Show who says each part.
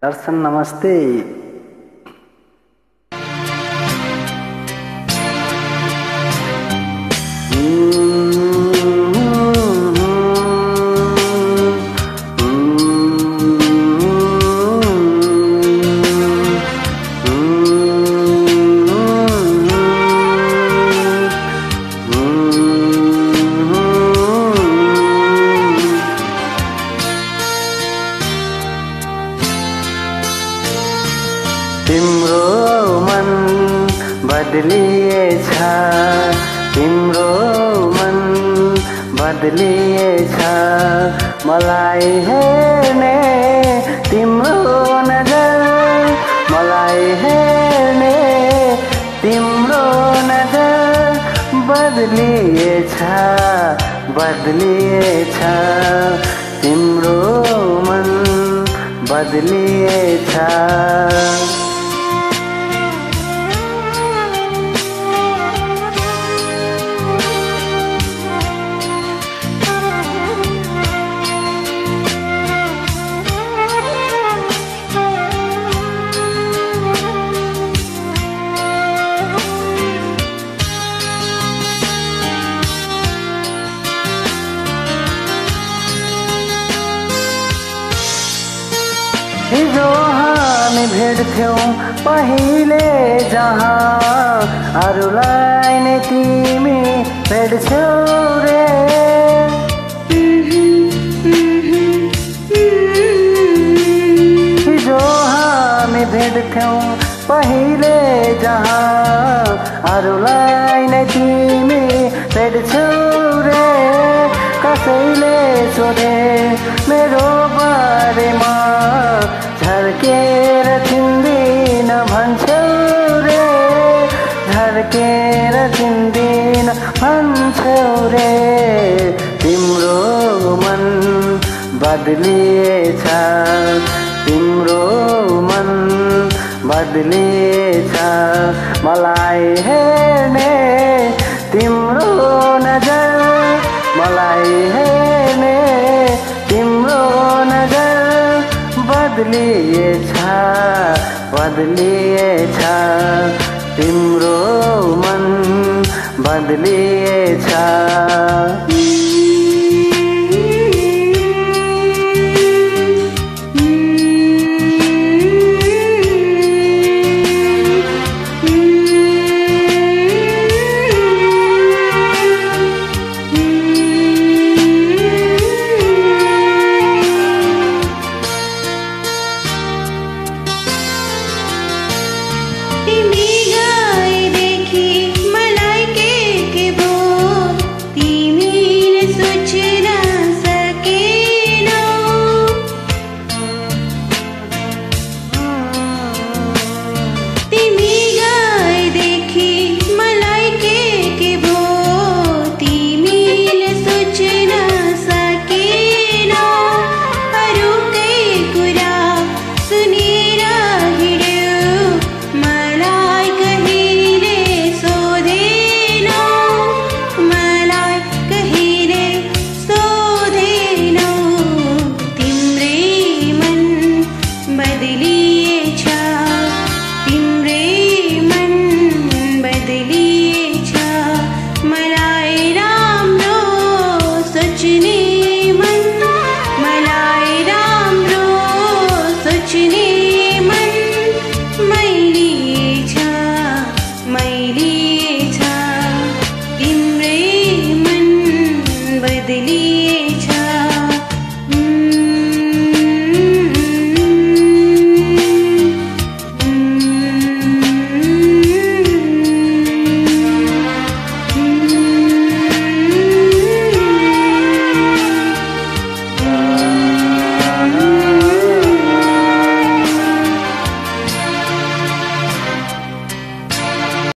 Speaker 1: दर्शन नमस्ते। तिम्रो मन बदलिएछ, तिम्रो मन बदलिएछ, मलाई हेर्ने तिम्रो नजर, मलाई हेर्ने तिम्रो नजर बदलिएछ, बदलिएछ, तिम्रो मन बदलिएछ। हिजो हामी भेट्थ्यौं पहिले जहाँ, अरूलाई नै तिमी भेट्छौ रे। हिजो हामी भेट्थ्यौं पहिले जहाँ, अरूलाई नै तिमी भेट्छौ रे। कसैले सोधे मेरो बारेमा, झर्केर चिन्दिन भन्छौ रे, झर्केर चिन्दिन भन्छौ रे। तिम्रो मन बदलिएछ, तिम्रो मन बदलिएछ, मलाई हेर्ने तिम्रो नजर, मलाई हेर्ने तिम्रो नजर बदलिएछ, बदलिएछ, तिम्रो मन बदलिएछ।